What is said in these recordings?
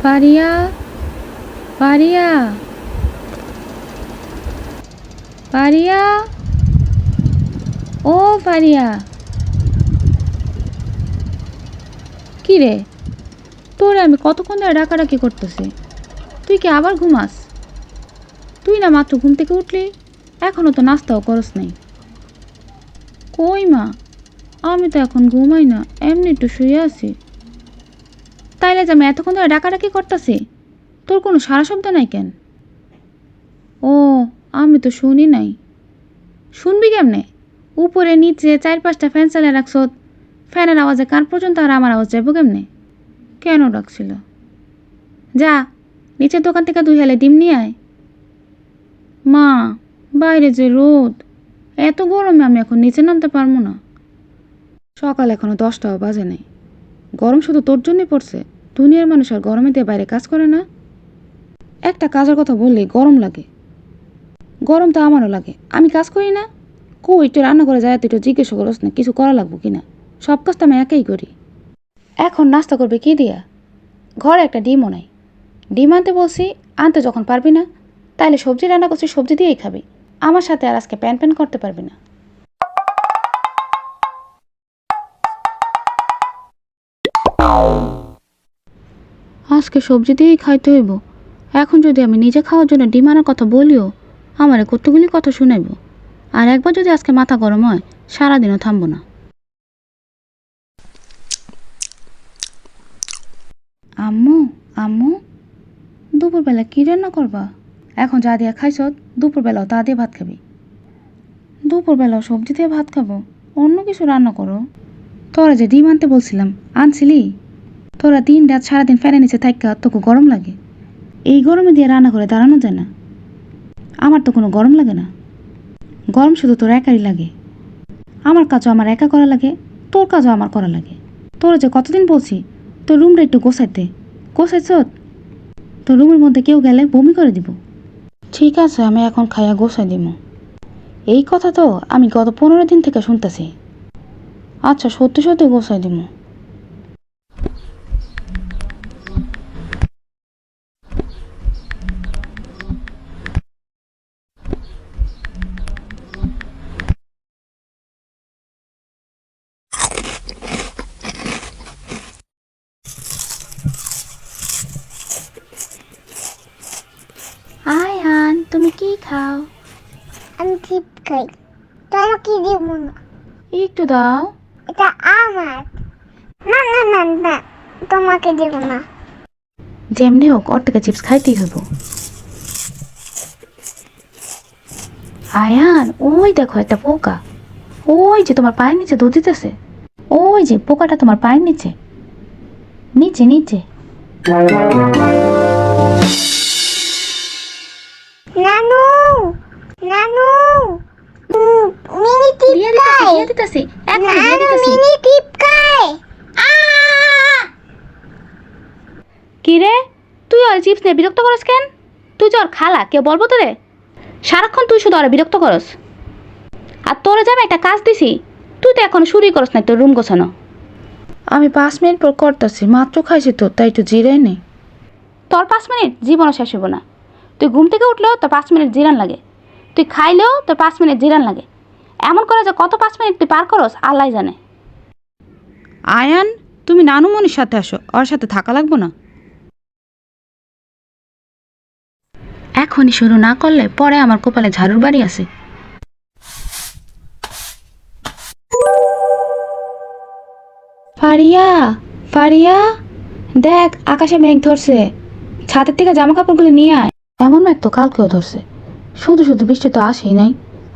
ফারিয়া, ফারিয়া, ফারিয়া, ও ফারিয়া। কি রে, তোরে আমি কতক্ষণ ধরে ডাকাডাকি করতেছি, তুই কি আবার ঘুমাস? তুই না মাত্র ঘুম থেকে উঠলি, এখনো তো নাস্তাও করস নাই। কই মা, আমি তো এখন ঘুমাই না, এমনি একটু শুয়ে আছি। তাইলে যে আমি এতক্ষণ ধরে ডাকাডাকি করতেছি, তোর কোনো সারা শব্দ নাই কেন? ও, আমি তো শুনি নাই। শুনবি কেমনে? উপরে নিচে 4-5টা ফ্যান চালিয়ে রাখছ, ফ্যানের আওয়াজে কান পর্যন্ত আর আমার আওয়াজ যাবো কেমনে? কেন ডাকছিল? যা, নিচের দোকান থেকে 2 হেলে ডিম নিয়ে আয়। মা, বাইরে যে রোদ, এত গরমে আমি এখন নিচে নামতে পারবো না। সকাল এখনো 10টাও বাজে নাই, গরম শুধু তোর জন্যই পড়ছে। দুনিয়ার মানুষ আর গরমে দিয়ে বাইরে কাজ করে না? একটা কাজের কথা বললেই গরম লাগে। গরম তো আমারও লাগে, আমি কাজ করি না? একটু রান্না করে যায়, তুই একটু জিজ্ঞেস করস না কিছু করা লাগবো কিনা? সব কাজ তো আমি একাই করি। এখন নাস্তা করবে কি দিয়া? ঘরে একটা ডিমও নাই। ডিম আনতে বলছি, আনতে যখন পারবি না, তাইলে সবজি রান্না করছি, সবজি দিয়েই খাবি। আমার সাথে আর আজকে প্যান প্যান করতে পারবি না। আজকে সবজি দিয়েই খাইতে হইব। এখন যদি আমি নিজে খাওয়ার জন্য ডিম আনার কথা বলিও, আমারে কতগুলি কথা শুনাইব। আর একবার যদি আজকে মাথা গরম হয়, সারাদিনও থামবো না। আম্মু, আম্মু, দুপুরবেলা কি রান্না করবা? এখন যা দিয়া খাইছ, দুপুরবেলাও তা দিয়ে ভাত খাবি। দুপুরবেলাও সবজি দিয়ে ভাত খাবো? অন্য কিছু রান্না করো। তোরা যে ডিম আনতে বলছিলাম, আনছিলি? তোরা দিন রাত সারাদিন ফ্যানের নিচে থাকা তোকে গরম লাগে? এই গরমে দিয়ে রান্না করে দাঁড়ানো যায় না। আমার তো কোনো গরম লাগে না। গরম শুধু তোর একারই লাগে। আমার কাজও আমার একা করা লাগে, তোর কাজও আমার করা লাগে। তোরা যে কতদিন বলছি তোর রুমটা একটু গোছাইতে, গোছাইছ? তোর রুমের মধ্যে কেউ গেলে বমি করে দিব। ঠিক আছে, আমি এখন খাইয়া গোছাই দিব। এই কথা তো আমি গত 15 দিন থেকে শুনতেছি। আচ্ছা, সত্যি সত্যি গোছাই দিব। আয়ান, তুমি কি খাও? আমি চিপ খাই। তোমাকে দিব না, একটু দাও। এটা আমার। না না না না, তোমাকে দিব না। যেমনি হোক ওর থেকে চিপস খাইতেই হইব। আয়ান, ওই দেখো একটা পোকা। ওই যে তোমার পায়ের নিচে দুধ দিতেছে। ওই যে পোকাটা তোমার পায়ের নিচে, নিচে নিচে। নানু, নানু, মিনি টিপ খাই। দিয়ে দিতেছি, এখনই দিয়ে নানু, দিতেছি। মিনি টিপ খাই। কি রে, তুই আর চিপস নিয়ে বিরক্ত করস কেন? তুই যে ওর খালা, কেউ বলবো তোরে? সারাক্ষণ তুই শুধু ওরা বিরক্ত করস। আর তোরা যাবে একটা কাজ দিছি, তুই তো এখন শুরুই করস না তোর রুম গোছানো। আমি 5 মিনিট পর করতেছি, মাত্র খাইছি তো, তাই একটু জিরাই নেই। তোর 5 মিনিট জীবনও শেষ হবো না। তুই ঘুম থেকে উঠলেও তোর 5 মিনিট জিরান লাগে, তুই খাইলেও তোর 5 মিনিট জিরান লাগে। এমন করে যে কত 5 মিনিট তুই পার করস আল্লাহ জানে। আয়ান, তুমি নানুমনির সাথে আসো, ওর সাথে থাকা লাগবো না। এখনই শুরু না করলে পরে আমার কপালে ঝাড়ুর বাড়ি আছে। ফারিয়া, ফারিয়া, দেখ আকাশে মেঘ ধরছে, ছাদের থেকে জামা কাপড়গুলো নিয়ে আয়। এমন মেঘ তো কালকেও ধরছে, শুধু শুধু বৃষ্টি তো আসেই নাই।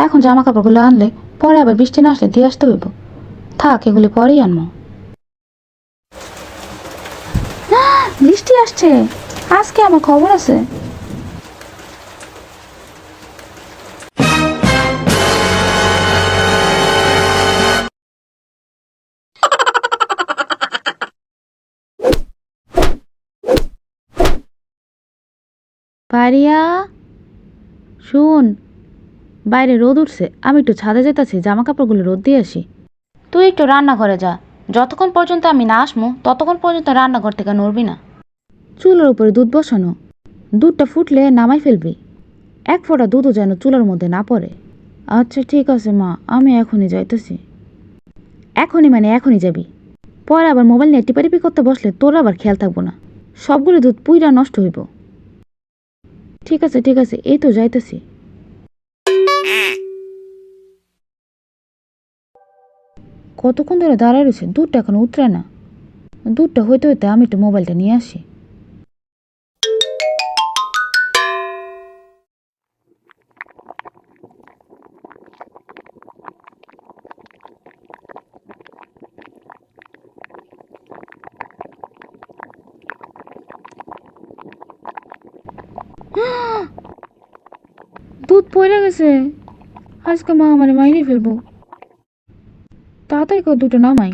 এখন জামা কাপড়গুলো আনলে পরে আবার বৃষ্টি না আসলে দিয়ে আসতে হইব। থাক, এগুলি পরেই আনবো। বৃষ্টি আসছে, আজকে আমার খবর আছে। পারিয়া, শুন, বাইরে রোদ উঠছে, আমি একটু ছাদে যেতেছি, জামা কাপড়গুলো রোদ দিয়ে আসি। তুই একটু রান্নাঘরে যা, যতক্ষণ পর্যন্ত আমি না আসমু ততক্ষণ পর্যন্ত রান্নাঘর থেকে নড়বি না। চুলার উপরে দুধ বসানো, দুধটা ফুটলে নামাই ফেলবি। এক ফোঁটা দুধও যেন চুলার মধ্যে না পড়ে। আচ্ছা ঠিক আছে মা, আমি এখনই যাইতেছি। এখনই মানে এখনই যাবি? পরে আবার মোবাইল নিয়ে টিপাটিপি করতে বসলে তোর আবার খেয়াল থাকবো না, সবগুলো দুধ পুইরা নষ্ট হইব। ঠিক আছে, এই তো যাইতেছি। কতক্ষণ ধরে দাঁড়ায় রয়েছে, দুধটা এখন উতরে না। দুধটা হইতে হইতে আমি একটু মোবাইলটা নিয়ে আসি। দুধ পড়ে গেছে, আজকে মা আমার মাইরে ফেলবো। তাড়াতাড়ি করে দুটো নামাই,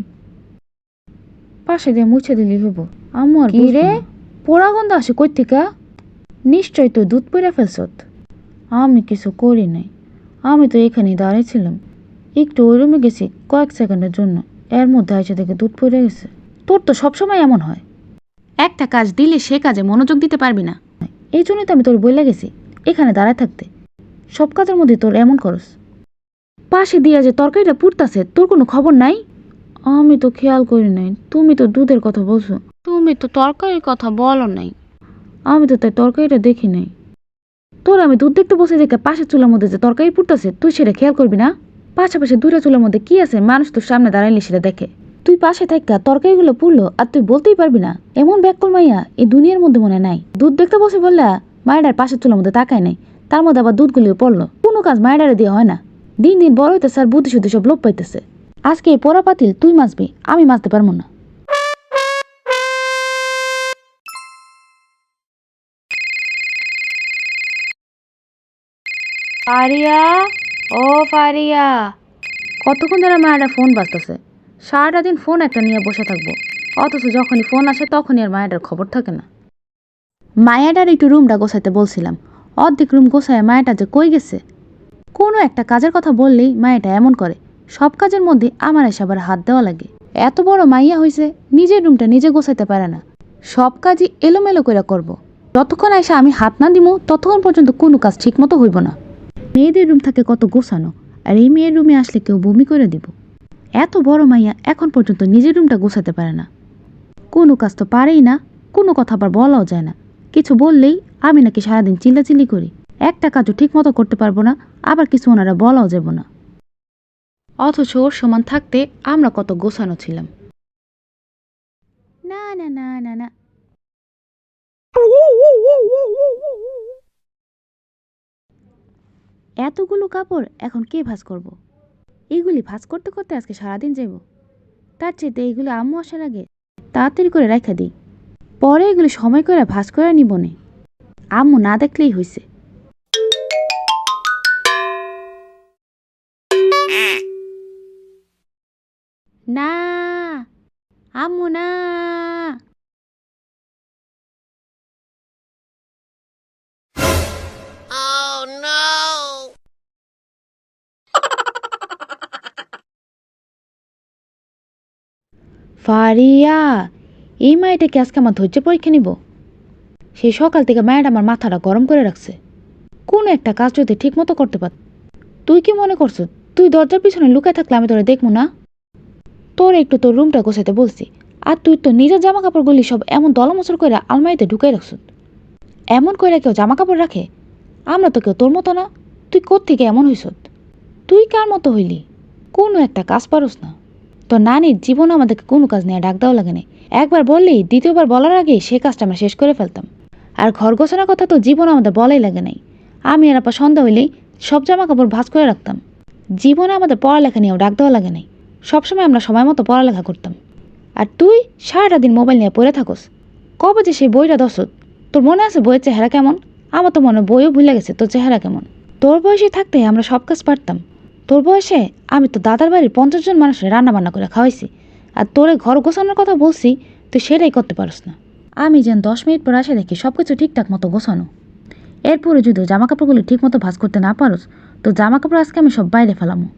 পাশে দিয়ে মুছে দিলি হইব। আম্মু আর কি রে, পোড়া গন্ধ আসে কই থেকে? নিশ্চয় তুই দুধ পড়ে ফেলছত। আমি কিছু করি নাই, আমি তো এখানেই দাঁড়িয়েছিলাম, একটু ওই রুমে গেছি কয়েক সেকেন্ডের জন্য, এর মধ্যে আইসা থেকে দুধ পড়ে গেছে। তোর তো সবসময় এমন হয়, একটা কাজ দিলে সে কাজে মনোযোগ দিতে পারবি না। এই জন্যই তো আমি তোর বইলে গেছি এখানে দাঁড়ায় থাকতে, সব কাজের মধ্যে তোর এমন করস। পাশে দিয়া যে তরকারিটা পুড়তাছে তোর কোনো খবর নাই? আমি তো খেয়াল করি নাই, তুমি তো দুধের কথা বলছো। তুমি তো তরকারির কথা বলো নাই, আমি তো তাই তরকারিটা দেখি নাই। তোর আমি দুধ দেখতে বসে দেখে পাশের চুলার মধ্যে যে তরকারি পুড়তাছে তুই সেটা খেয়াল করবি না? পাশাপাশি দুইটা চুলার মধ্যে কি আছে মানুষ তোর সামনে দাঁড়াইলে সেটা দেখে, তুই পাশে থাকা তরকারিগুলো পুড়লো আর তুই বলতেই পারবি না? এমন ব্যাকল মাইয়া এই দুনিয়ার মধ্যে মনে নাই। দুধ দেখতে বসে বললা মায়েরার পাশের চুলার মধ্যে তাকায় নাই, তার মধ্যে আবার দুধগুলিও পড়লো। কোনো কাজ মায়েরারে দিয়ে হয় না, দিন দিন বড় হইতেছে আর বুদ্ধি শুদ্ধি সব লোপ পাইতেছে। আজকে এই পোড়া পাতিল তুই মাজবি, আমি মাজতে পারবো না। ফারিয়া, ও ফারিয়া, কতক্ষণ ধরে মায়েরা ফোন বাজতেছে? সারাটা দিন ফোন একটা নিয়ে বসে থাকবো, অথচ যখনই ফোন আসে তখনই আর মায়েরার খবর থাকে না। মায়াটার একটু রুমটা গোছাইতে বলছিলাম, অর্ধেক রুম গোছায় মায়াটা যে কই গেছে। কোনো একটা কাজের কথা বললেই মায়াটা এমন করে, সব কাজের মধ্যে আমার এসে আবার হাত দেওয়া লাগে। এত বড় মাইয়া হয়েছে নিজের রুমটা নিজে গোছাইতে পারে না, সব কাজই এলোমেলো করে করব। যতক্ষণ এসে আমি হাত না দিব ততক্ষণ পর্যন্ত কোনো কাজ ঠিক মতো হইব না। মেয়েদের রুম থাকে কত গোছানো, আর এই মেয়ের রুমে আসলে কেউ বমি করে দিব। এত বড় মাইয়া এখন পর্যন্ত নিজের রুমটা গোছাতে পারে না, কোনো কাজ তো পারেই না, কোনো কথা আবার বলাও যায় না। কিছু বললেই আমি নাকি সারাদিন চিল্লাচিল্লি করি, একটা কাজও ঠিক মতো করতে পারবো না, আবার কিছু ওনারা বলাও যাব না। অথচ ওর সমান থাকতে আমরা কত গোছানো ছিলাম। না না না না না, এতগুলো কাপড় এখন কে ভাঁজ করব? এইগুলি ভাঁজ করতে করতে আজকে সারাদিন যাব। তার চেয়ে এইগুলো আম্মু আসার আগে তাড়াতাড়ি করে রেখে দিই, পরে এগুলো সময় করে ভাঁজ করে নিব নে, আম্মু না দেখলেই হয়েছে। না আম্মু না, ফারিয়া, এই মায়েটাকে আজকে আমার ধৈর্য পরীক্ষা নিব। সেই সকাল থেকে মায়ের আমার মাথাটা গরম করে রাখছে, কোনো একটা কাজ যদি ঠিক মতো করতে পার। তুই কি মনে করছো তুই দরজার পিছনে লুকায় থাকলে আমি তোরা দেখবো না? তোর একটু তোর রুমটা গোছাতে বলছি, আর তুই তো নিজের জামা কাপড়গুলি সব এমন দলমচর করে আলমারিতে ঢুকাই রাখছ। এমন করে কেউ জামা কাপড় রাখে? আমরা তো কেউ তোর মতো না, তুই কোত্থেকে এমন হইস? তুই কার মতো হইলি? কোনো একটা কাজ পারস না। তো নানির জীবন আমাদেরকে কোনো কাজ নিয়ে ডাক দেওয়া লাগে না, একবার বললেই দ্বিতীয়বার বলার আগেই সে কাজটা আমরা শেষ করে ফেলতাম। আর ঘর গোছানোর কথা তো জীবন আমাদের বলাই লাগে নাই, আমি আর আপা সন্ধ্যা হইলেই সব জামা কাপড় ভাঁজ করে রাখতাম। জীবনে আমাদের পড়ালেখা নিয়েও ডাক দেওয়া লাগে নাই, সবসময় আমরা সময় মতো পড়ালেখা করতাম। আর তুই সারাটা দিন মোবাইল নিয়ে পড়ে থাকস, কবে যে সেই বইটা দশত? তোর মনে আছে বইয়ের চেহারা কেমন? আমার তো মনে বইও ভুলে গেছে তোর চেহারা কেমন। তোর বয়সে থাকতে আমরা সব কাজ পারতাম, তোর বয়সে আমি তো দাদার বাড়ির 50 জন মানুষের রান্না বান্না করে খাওয়াইছি, আর তোরে ঘর গোছানোর কথা বলছি তুই সেটাই করতে পারস না। আমি যেন 10 মিনিট পর আসে দেখি সব কিছু ঠিকঠাক মতো গোছানো, এরপরে যদি জামা কাপড়গুলো ঠিক মতো ভাঁজ করতে না পারস তো জামা কাপড় আজকে আমি সব বাইরে ফেলামো।